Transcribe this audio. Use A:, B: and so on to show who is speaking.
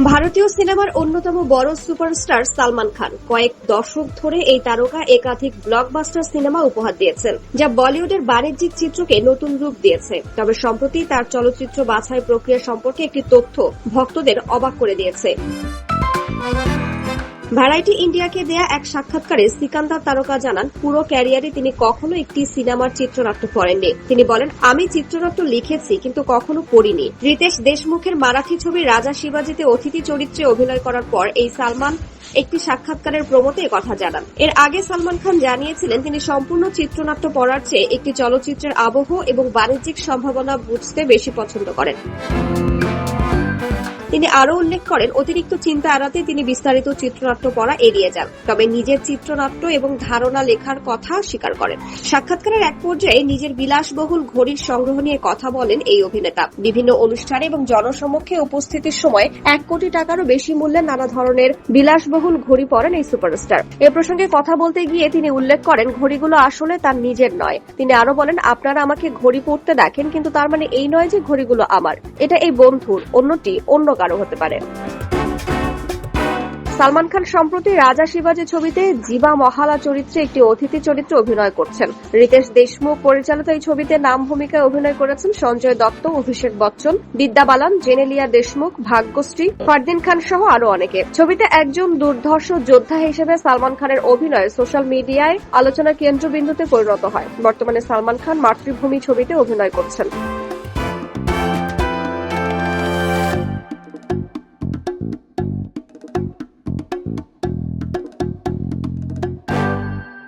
A: ভারতীয় সিনেমার অন্যতম বড় সুপারস্টার সালমান খান কয়েক দশক ধরে এই তারকা একাধিক ব্লকবাস্টার সিনেমা উপহার দিয়েছেন, যা বলিউডের বাণিজ্যিক চিত্রকে নতুন রূপ দিয়েছে। তবে সম্প্রতি তার চলচ্চিত্র বাছাই প্রক্রিয়া সম্পর্কে একটি তথ্য ভক্তদের অবাক করে দিয়েছে। ভ্যারাইটি ইন্ডিয়াকে দেয়া এক সাক্ষাৎকারে সিকান্দার তারকা জানান, পুরো ক্যারিয়ারে তিনি কখনো একটি সিনেমার চিত্রনাট্য পড়েননি। তিনি বলেন, আমি চিত্রনাট্য লিখেছি কিন্তু কখনো পড়িনি। রিতেশ দেশমুখের মারাঠি ছবি রাজা শিবাজিতে অতিথি চরিত্রে অভিনয় করার পর এই সালমান একটি সাক্ষাৎকারের প্রমোতে কথা জানান। এর আগে সালমান খান জানিয়েছিলেন, তিনি সম্পূর্ণ চিত্রনাট্য পড়ার চেয়ে একটি চলচ্চিত্রের আবহ এবং বাণিজ্যিক সম্ভাবনা বুঝতে বেশি পছন্দ করেন। তিনি আরও উল্লেখ করেন, অতিরিক্ত চিন্তা এড়াতে তিনি বিস্তারিত চিত্রনাট্য পড়া এড়িয়ে যান, তবে নিজের চিত্রনাট্য এবং ধারণা লেখার কথা স্বীকার করেন। সাক্ষাৎকারের এক পর্যায়ে নিজের বিলাসবহুল ঘড়ির সংগ্রহ নিয়ে কথা বলেন এই অভিনেতা। বিভিন্ন অনুষ্ঠানে এবং জনসমক্ষে উপস্থিতির সময় 1 কোটি টাকারও বেশি মূল্যের নানা ধরনের বিলাসবহুল ঘড়ি পরেন এই সুপারস্টার। এ প্রসঙ্গে কথা বলতে গিয়ে তিনি উল্লেখ করেন, ঘড়িগুলো আসলে তার নিজের নয়। তিনি আরও বলেন, আপনারা আমাকে ঘড়ি পরতে দেখেন, কিন্তু তার মানে এই নয় যে ঘড়িগুলো আমার। এটা এই বন্ধুর, অন্যটি অন্য কারো হতে পারে। সালমান খান সম্প্রতি রাজা শিবাজি ছবিতে জিবা মহালা চরিত্রে একটি অতিথি চরিত্রে অভিনয় করছেন। রিতেশ দেশমুখ পরিচালিত এই ছবিতে নাম ভূমিকায় অভিনয় করেছেন সঞ্জয় দত্ত, অভিষেক বচ্চন, বিদ্যা বালান, জেনেলিয়া দেশমুখ, ভাগ্যশ্রী, ফারদিন খান সহ আরো অনেকে। ছবিতে একজন দুর্ধর্ষ যোদ্ধা হিসেবে সালমান খানের অভিনয় সোশ্যাল মিডিয়ায় আলোচনার কেন্দ্রবিন্দুতে পরিণত হয়। বর্তমানে সালমান খান মাতৃভূমি ছবিতে অভিনয় করছেন।